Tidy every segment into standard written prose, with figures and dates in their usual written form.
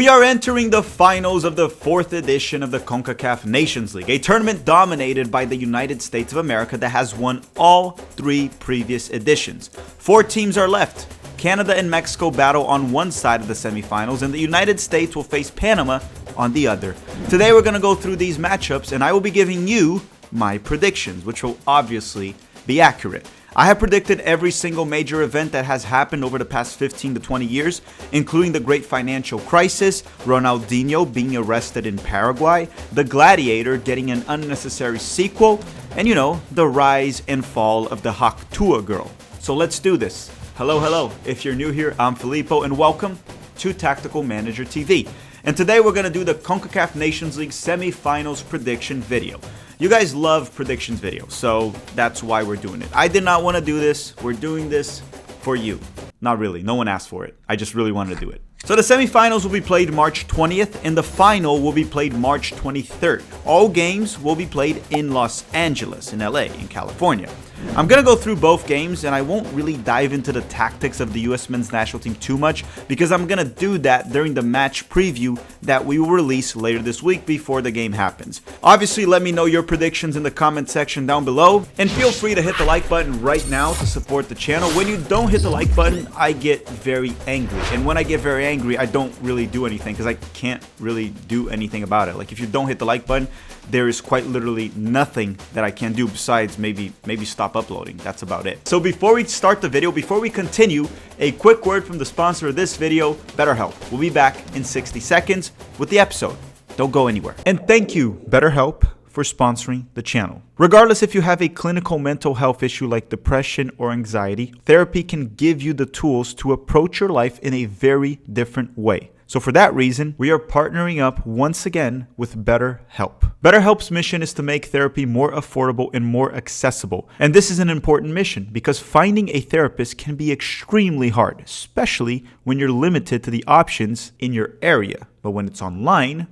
We are entering the finals of the 4th edition of the CONCACAF Nations League, a tournament dominated by the United States of America that has won all 3 previous editions. 4 teams are left. Canada and Mexico battle on one side of the semifinals, and the United States will face Panama on the other. Today we're going to go through these matchups, and I will be giving you my predictions, which will obviously be accurate. I have predicted every single major event that has happened over the past 15 to 20 years, including the great financial crisis, Ronaldinho being arrested in Paraguay, the Gladiator getting an unnecessary sequel, and the rise and fall of the Haktua girl. So let's do this. Hello. If you're new here, I'm Filippo, and welcome to Tactical Manager TV. And today we're going to do the CONCACAF Nations League semifinals prediction video. You guys love predictions videos, so that's why we're doing it. I did not want to do this. We're doing this for you. Not really. No one asked for it. I just really wanted to do it. So the semifinals will be played March 20th, and the final will be played March 23rd. All games will be played in Los Angeles, in LA, in California. I'm going to go through both games, and I won't really dive into the tactics of the US men's national team too much, because I'm going to do that during the match preview that we will release later this week before the game happens. Obviously, let me know your predictions in the comment section down below, and feel free to hit the like button right now to support the channel. When you don't hit the like button, I get very angry, and when I get very angry, I don't really do anything because I can't really do anything about it. Like, if you don't hit the like button, there is quite literally nothing that I can do besides maybe stop uploading. That's about it. So before we start the video, before we continue, a quick word from the sponsor of this video, BetterHelp. We'll be back in 60 seconds with the episode. Don't go anywhere. And thank you, BetterHelp, for sponsoring the channel. Regardless if you have a clinical mental health issue like depression or anxiety, therapy can give you the tools to approach your life in a very different way. So for that reason, we are partnering up once again with BetterHelp. BetterHelp's mission is to make therapy more affordable and more accessible. And this is an important mission because finding a therapist can be extremely hard, especially when you're limited to the options in your area. But when it's online,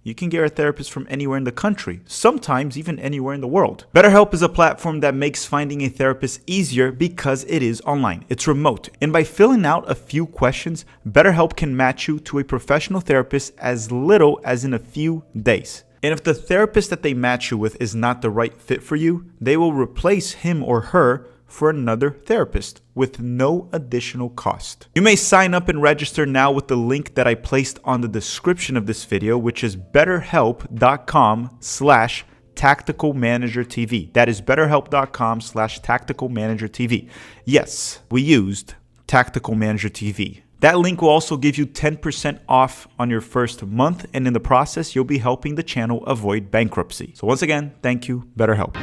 you can get a therapist from anywhere in the country, sometimes even anywhere in the world. BetterHelp is a platform that makes finding a therapist easier because it is online. It's remote. And by filling out a few questions, BetterHelp can match you to a professional therapist as little as in a few days. And if the therapist that they match you with is not the right fit for you, they will replace him or her for another therapist with no additional cost. You may sign up and register now with the link that I placed on the description of this video, which is betterhelp.com/tacticalmanagertv. That is betterhelp.com/tacticalmanagertv. Yes, we used Tactical Manager TV. That link will also give you 10% off on your first month, and in the process, you'll be helping the channel avoid bankruptcy. So once again, thank you, BetterHelp.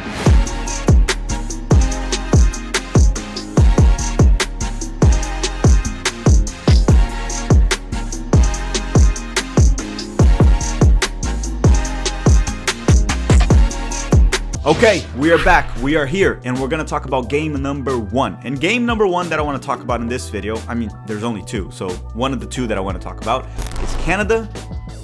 Okay, we are back, we are here, and we're going to talk about game number 1. And game number 1 that I want to talk about in this video, I mean, there's only 2, so one of the 2 that I want to talk about is Canada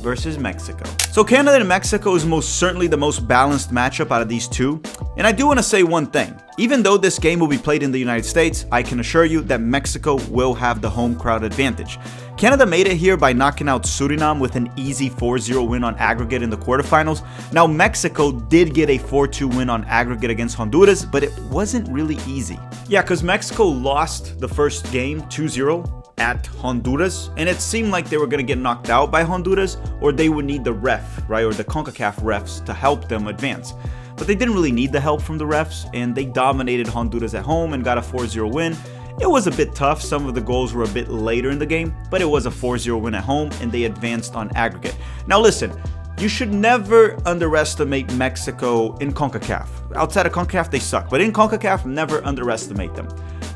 versus Mexico. So Canada and Mexico is most certainly the most balanced matchup out of these 2. And I do want to say one thing. Even though this game will be played in the United States, I can assure you that Mexico will have the home crowd advantage. Canada made it here by knocking out Suriname with an easy 4-0 win on aggregate in the quarterfinals. Now, Mexico did get a 4-2 win on aggregate against Honduras, but it wasn't really easy. Yeah, because Mexico lost the first game 2-0 at Honduras, and it seemed like they were going to get knocked out by Honduras, or they would need the ref, right, or the CONCACAF refs to help them advance. But they didn't really need the help from the refs, and they dominated Honduras at home and got a 4-0 win. It was a bit tough. Some of the goals were a bit later in the game, but it was a 4-0 win at home, and they advanced on aggregate. Now listen, you should never underestimate Mexico in CONCACAF. Outside of CONCACAF, they suck, but in CONCACAF, never underestimate them.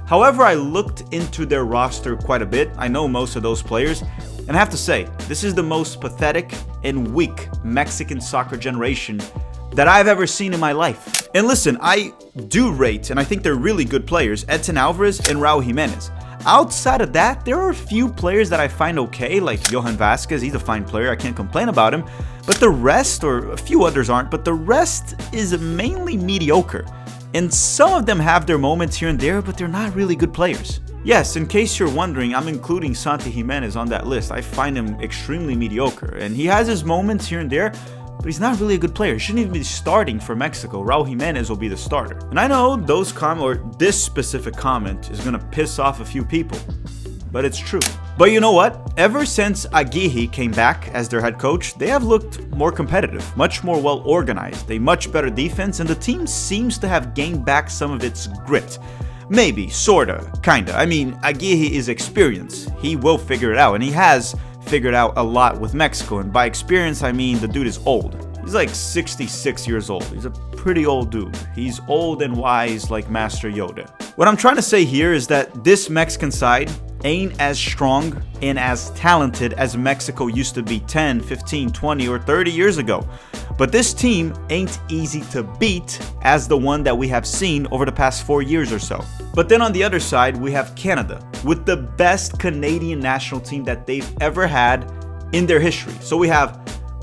However, I looked into their roster quite a bit. I know most of those players, and I have to say, this is the most pathetic and weak Mexican soccer generation that I've ever seen in my life. And listen, I do rate, and I think they're really good players, Edson Alvarez and Raul Jimenez. Outside of that, there are a few players that I find okay, like Johan Vasquez. He's a fine player, I can't complain about him. But the rest, or a few others aren't, but the rest is mainly mediocre. And some of them have their moments here and there, but they're not really good players. Yes, in case you're wondering, I'm including Santi Giménez on that list. I find him extremely mediocre, and he has his moments here and there, but he's not really a good player. He shouldn't even be starting for Mexico. Raul Jimenez will be the starter. And I know this specific comment is gonna piss off a few people, but it's true. But you know what? Ever since Aguirre came back as their head coach, they have looked more competitive, much more well organized, a much better defense, and the team seems to have gained back some of its grit. Maybe, sorta, kinda. I mean, Aguirre is experienced. He will figure it out, and he has figured out a lot with Mexico. And by experience, I mean the dude is old. He's like 66 years old. He's a pretty old dude. He's old and wise like Master Yoda. What I'm trying to say here is that this Mexican side ain't as strong and as talented as Mexico used to be 10, 15, 20, or 30 years ago. But this team ain't easy to beat as the one that we have seen over the past 4 years or so. But then on the other side, we have Canada with the best Canadian national team that they've ever had in their history. So we have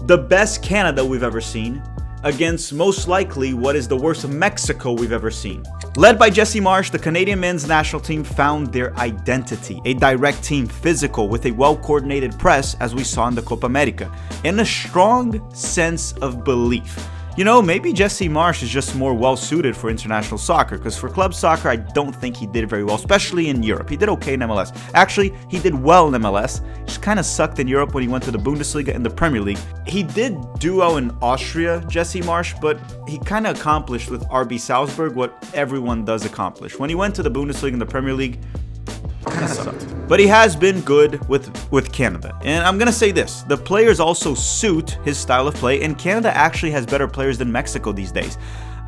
the best Canada we've ever seen against most likely what is the worst Mexico we've ever seen. Led by Jesse Marsch, the Canadian men's national team found their identity, a direct team, physical, with a well-coordinated press as we saw in the Copa America, and a strong sense of belief. You know, maybe Jesse Marsch is just more well-suited for international soccer, because for club soccer, I don't think he did very well, especially in Europe. He did okay in MLS. Actually, he did well in MLS. He just kind of sucked in Europe when he went to the Bundesliga and the Premier League. He did do well in Austria, Jesse Marsch, but he kind of accomplished with RB Salzburg what everyone does accomplish. When he went to the Bundesliga and the Premier League, kind of sucked. But he has been good with Canada. And I'm going to say this, the players also suit his style of play, and Canada actually has better players than Mexico these days.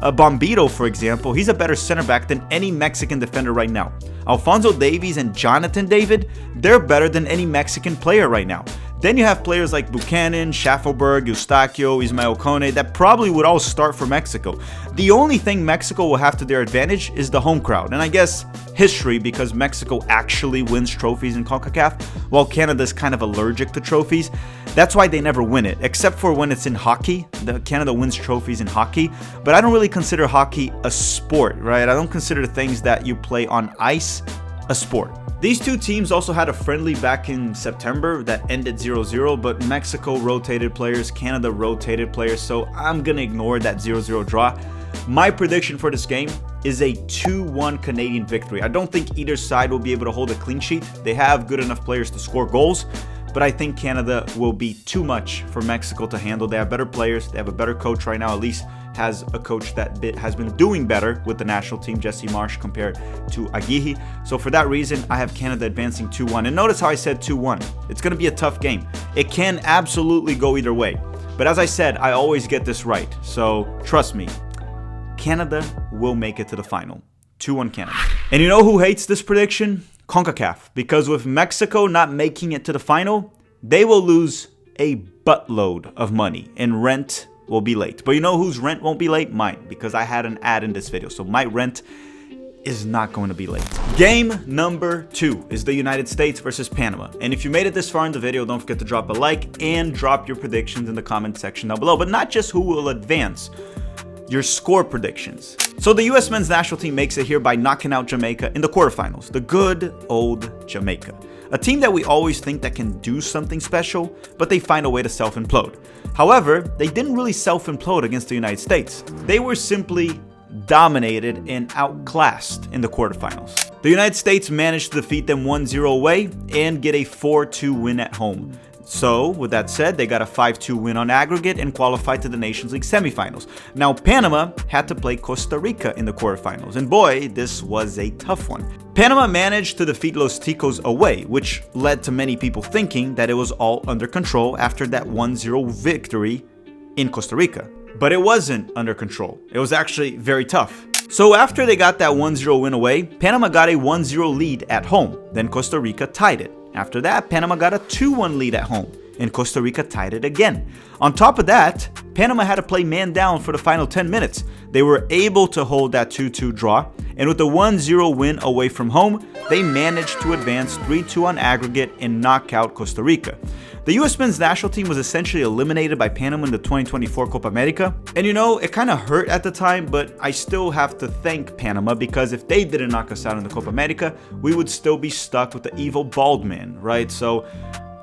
Bombito, for example, he's a better center back than any Mexican defender right now. Alphonso Davies and Jonathan David, they're better than any Mexican player right now. Then you have players like Buchanan, Schaffelberg, Eustaquio, Ismael Cone that probably would all start for Mexico. The only thing Mexico will have to their advantage is the home crowd, and I guess history, because Mexico actually wins trophies in CONCACAF, while Canada's kind of allergic to trophies. That's why they never win it, except for when it's in hockey. Canada wins trophies in hockey, but I don't really consider hockey a sport, right? I don't consider things that you play on ice a sport. These two teams also had a friendly back in September that ended 0-0, but Mexico rotated players, Canada rotated players, so I'm gonna ignore that 0-0 draw. My prediction for this game is a 2-1 Canadian victory. I don't think either side will be able to hold a clean sheet. They have good enough players to score goals, but I think Canada will be too much for Mexico to handle. They have better players. They have a better coach right now, at least has a coach that has been doing better with the national team, Jesse Marsch, compared to Aguirre. So for that reason, I have Canada advancing 2-1. And notice how I said 2-1. It's going to be a tough game. It can absolutely go either way. But as I said, I always get this right. So trust me, Canada will make it to the final. 2-1 Canada. And you know who hates this prediction? CONCACAF. Because with Mexico not making it to the final, they will lose a buttload of money, and rent will be late. But you know whose rent won't be late? Mine, because I had an ad in this video. So my rent is not going to be late. Game number 2 is the United States versus Panama. And if you made it this far in the video, don't forget to drop a like and drop your predictions in the comment section down below. But not just who will advance, your score predictions. So the US men's national team makes it here by knocking out Jamaica in the quarterfinals. The good old Jamaica. A team that we always think that can do something special, but they find a way to self-implode. However, they didn't really self-implode against the United States. They were simply dominated and outclassed in the quarterfinals. The United States managed to defeat them 1-0 away and get a 4-2 win at home. So, with that said, they got a 5-2 win on aggregate and qualified to the Nations League semifinals. Now, Panama had to play Costa Rica in the quarterfinals, and boy, this was a tough one. Panama managed to defeat Los Ticos away, which led to many people thinking that it was all under control after that 1-0 victory in Costa Rica. But it wasn't under control. It was actually very tough. So after they got that 1-0 win away, Panama got a 1-0 lead at home. Then Costa Rica tied it. After that, Panama got a 2-1 lead at home, and Costa Rica tied it again. On top of that, Panama had to play man down for the final 10 minutes. They were able to hold that 2-2 draw, and with a 1-0 win away from home, they managed to advance 3-2 on aggregate and knock out Costa Rica. The U.S. men's national team was essentially eliminated by Panama in the 2024 Copa America. And you know, it kind of hurt at the time, but I still have to thank Panama, because if they didn't knock us out in the Copa America, we would still be stuck with the evil bald man, right? So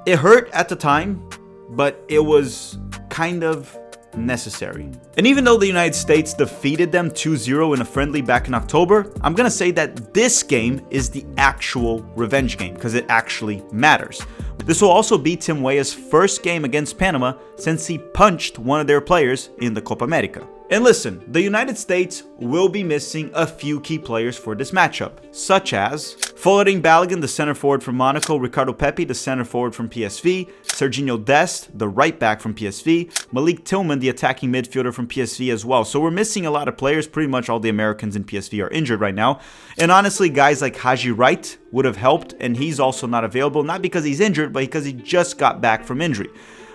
it hurt at the time, but it was kind of necessary. And even though the United States defeated them 2-0 in a friendly back in October, I'm gonna say that this game is the actual revenge game, because it actually matters. This will also be Tim Weah's first game against Panama since he punched one of their players in the Copa America. And listen, the United States will be missing a few key players for this matchup, such as Folarin Balogun, the center forward from Monaco, Ricardo Pepi, the center forward from PSV, Serginho Dest, the right back from PSV, Malik Tillman, the attacking midfielder from PSV as well. So we're missing a lot of players. Pretty much all the Americans in PSV are injured right now. And honestly, guys like Haji Wright would have helped, and he's also not available, not because he's injured, but because he just got back from injury.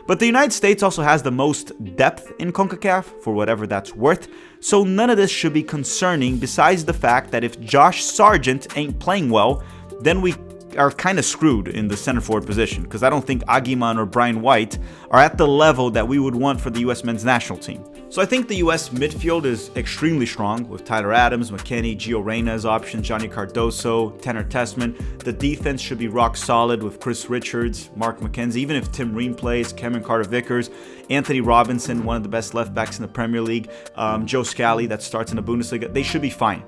But the United States also has the most depth in CONCACAF, for whatever that's worth, so none of this should be concerning, besides the fact that if Josh Sargent ain't playing well, then we are kind of screwed in the center forward position, because I don't think Aguiman or Brian White are at the level that we would want for the U.S. men's national team. So I think the U.S. midfield is extremely strong, with Tyler Adams, McKennie, Gio Reyna as options, Johnny Cardoso, Tanner Tessman. The defense should be rock solid with Chris Richards, Mark McKenzie, even if Tim Ream plays, Cameron Carter-Vickers, Anthony Robinson, one of the best left backs in the Premier League, Joe Scally that starts in the Bundesliga. They should be fine.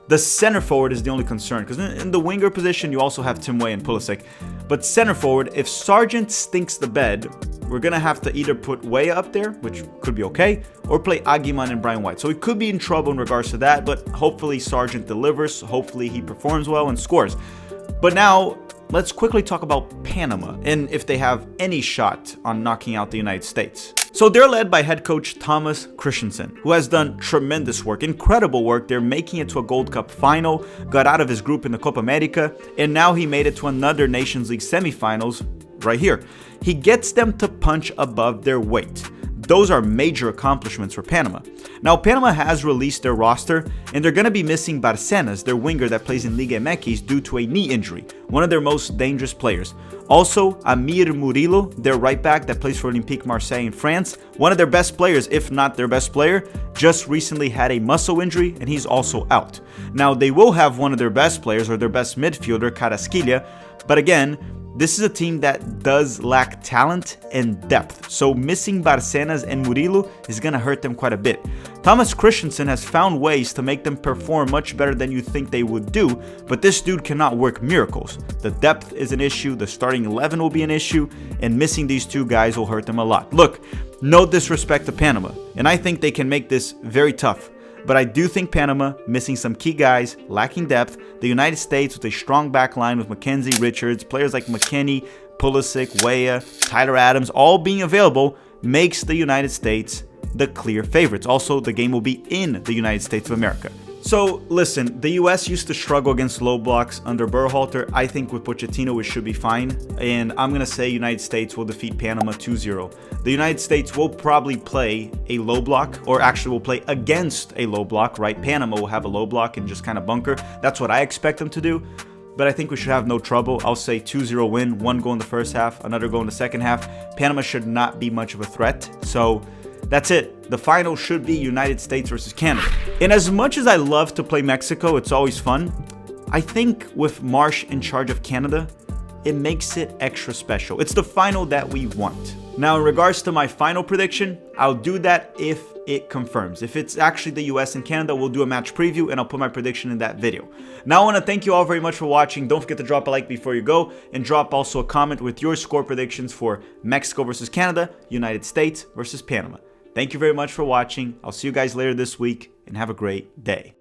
The center forward is the only concern, because in the winger position, you also have Tim Weah and Pulisic. But center forward, if Sargent stinks the bed, we're going to have to either put Weah up there, which could be okay, or play Aguiman and Brian White. So we could be in trouble in regards to that, but hopefully Sargent delivers. Hopefully he performs well and scores. But now, let's quickly talk about Panama and if they have any shot on knocking out the United States. So they're led by head coach Thomas Christensen, who has done tremendous work, incredible work. They're making it to a Gold Cup final, got out of his group in the Copa America, and now he made it to another Nations League semifinals right here. He gets them to punch above their weight. Those are major accomplishments for Panama. Now, Panama has released their roster, and they're going to be missing Barcenas, their winger that plays in Liga MX, due to a knee injury, one of their most dangerous players. Also, Amir Murillo, their right back that plays for Olympique Marseille in France, one of their best players, if not their best player, just recently had a muscle injury, and he's also out. Now, they will have one of their best players, or their best midfielder, Carrasquilla, but again, this is a team that does lack talent and depth, so missing Barcenas and Murillo is going to hurt them quite a bit. Thomas Christensen has found ways to make them perform much better than you think they would do, but this dude cannot work miracles. The depth is an issue, the starting 11 will be an issue, and missing these two guys will hurt them a lot. Look, no disrespect to Panama, and I think they can make this very tough. But I do think Panama, missing some key guys, lacking depth, the United States with a strong back line with McKenzie, Richards, players like McKennie, Pulisic, Weah, Tyler Adams, all being available, makes the United States the clear favorites. Also, the game will be in the United States of America. So, listen, the U.S. used to struggle against low blocks under Berhalter. I think with Pochettino, it should be fine. And I'm going to say United States will defeat Panama 2-0. The United States will probably play a low block, or actually will play against a low block, right? Panama will have a low block and just kind of bunker. That's what I expect them to do. But I think we should have no trouble. I'll say 2-0 win, one goal in the first half, another goal in the second half. Panama should not be much of a threat. So that's it. The final should be United States versus Canada. And as much as I love to play Mexico, it's always fun. I think with Marsh in charge of Canada, it makes it extra special. It's the final that we want. Now, in regards to my final prediction, I'll do that if it confirms. If it's actually the US and Canada, we'll do a match preview and I'll put my prediction in that video. Now, I want to thank you all very much for watching. Don't forget to drop a like before you go, and drop also a comment with your score predictions for Mexico versus Canada, United States versus Panama. Thank you very much for watching. I'll see you guys later this week, and have a great day.